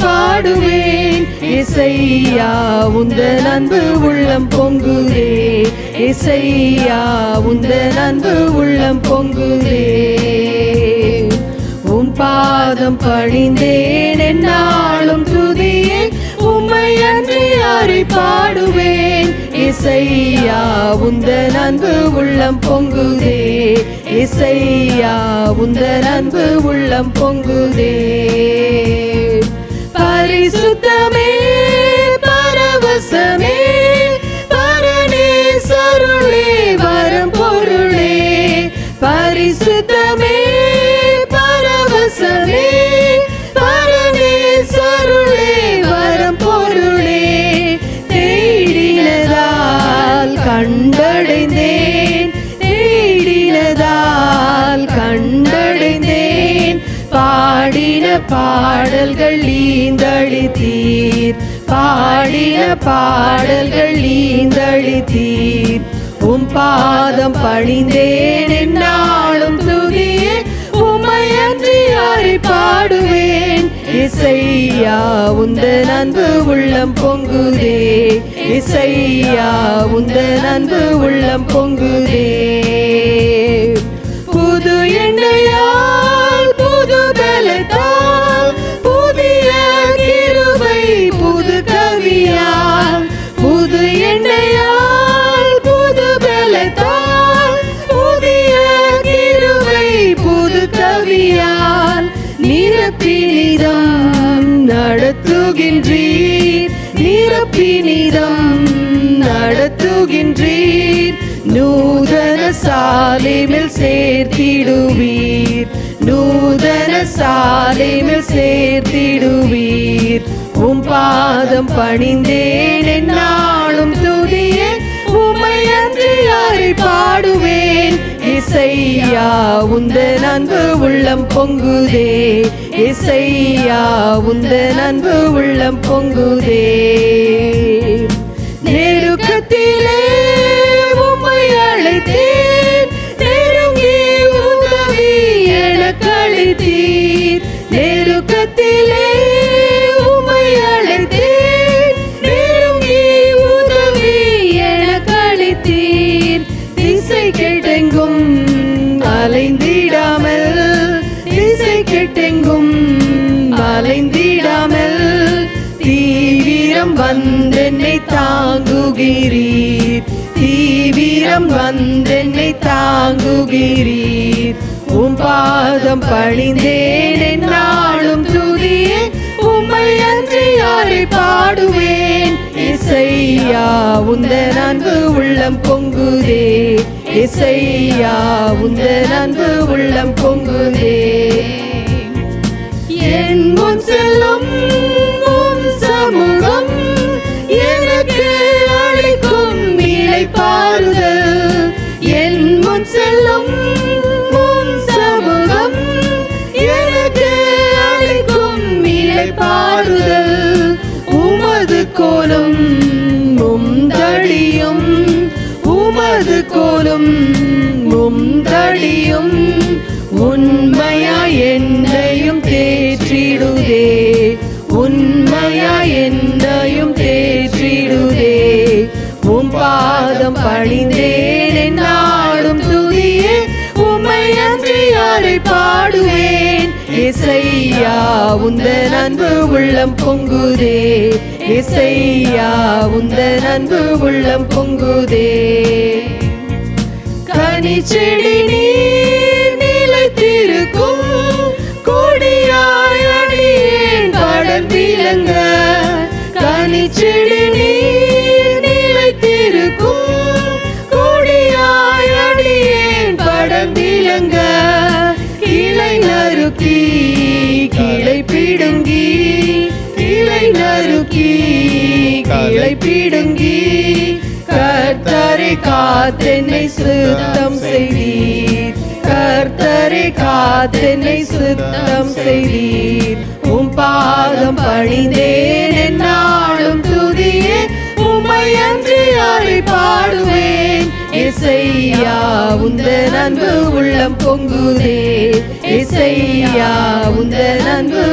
பாடுவேன். இசையா உந்தன் அன்பு உள்ளம் பொங்குதே. இசையா உந்தன் அன்பு உள்ளம் பொங்குதே. உம் பாதம் பணிந்தேன் என்னாலும் துதியேன். உம்மை அன்றி யாரை பாடுவேன். இசையா உந்தன் அன்பு உள்ளம் பொங்குதே. இசையா உந்தன் அன்பு உள்ளம் பொங்குதே. பரிசுத்தமே பரவசமே பரனே சருளே வரம் பொருளே. பரிசுத்தமே பரவசமே பரனே சருளே வரம் பொருளே. தேடினதால் கண்டடைந்தேன். தேடினதால் கண்டடைந்தேன். பாடின பாடல்கள் ஈந்தளித்தீர். பாடின பாடல்கள் ஈந்தளித்தீர். உம் பாதம் பணிந்தேன் என்னாலும் துதியே. உம்மை அன்றி யாரை பாடுவேன். இசையா உந்தன் அன்பு உள்ளம் பொங்குதே. இசையா உந்தன் அன்பு உள்ளம் பொங்குதே. புது எண்ணெயால் புது பலத்தால் புதிய கிருபை புது கவியால். புது எண்ணெயால் புது பலத்தால் புதிய கிருபை புது கவியால். நிரப்பினிதம் நடத்துகின்றீர். நிரப்பினிதம் நடத்துகின்றீர். நூதன சாலேமில் சேர்த்திடுவீர். நூதன சாலேமில் சேர்த்திடுவீர். உம் பாதம் பணிந்தேன் என்னாலும் துதியே. உம்மை அன்றி யாரை பாடுவேன். இசையா உந்தன் அன்பு உள்ளம் பொங்குதே. இசையா உந்தன் அன்பு உள்ளம் பொங்குதே. நெருக்கத்திலே உம்மை அழைத்தேன். நெருங்கி உதவி எனக்கு அளித்தீர். நெருக்கத்திலே உம்மை அழைத்தேன். நெருங்கி உதவி எனக்கு அளித்தீர். திசை கெட்டெங்கும் அலைந்திடாமல். திசை கெட்டெங்கும் அலைந்திடாமல். தீவிரம் வந்தென்னை தாங்குகிறீர். தீவிரம் வந்தென்னை தாங்குகிறீர். உம் பாதம் பணிந்தேன் என்னாலும் துதியே. உம்மை அன்றி யாரை பாடுவேன். இசையா உந்தன் அன்பு உள்ளம் பொங்குதே. இசையா உந்தன் அன்பு உள்ளம் பொங்குதே. என் முன் செல்லும் உம் சமூகம் எனக்கு அளிக்கும் இளைப்பாறுதல். என் முன் செல்லும் உம் சமூகம் எனக்கு அளிக்கும் இளைப்பாறுதல். உமது கோலும் உம் தடியும். உமது கோலும் உம் தடியும். உண்மையா என்னையும் தேற்றிடுதே. உண்மையா என்னையும் தேற்றிடுதே. உம் பாதம் பணிந்தேன் என்னாலும் துதியே. உம்மை அன்றி யாரை பாடுவேன். இசையா உந்தன் அன்பு உள்ளம் பொங்குதே. இசையா உந்தன் அன்பு உள்ளம் பொங்குதே. கனி செடி நீர் நிலைத்திருக்கும் கொடியாய் அடியேன் படர்ந்திலங்க. கனி செடி நீர் நிலைத்திருக்கும் கொடியாய் அடியேன் படர்ந்திலங்க. கிளை நறுக்கி கிளை பிடுங்கி. கிளை நறுக்கி கிளை பிடுங்கி. கர்த்தரை காத்தென்னை சுத்தம் செய்தீர். கர்த்தரை காத்தென்னை சுத்தம் செய்தீர். உம் பாதம் பணிந்தேன் என்னாலும் துதியே. உம்மை அன்றி யாரை பாடுவேன். இசையா உந்தன் அன்பு உள்ளம் பொங்குதே. இசையா உந்தன் அன்பு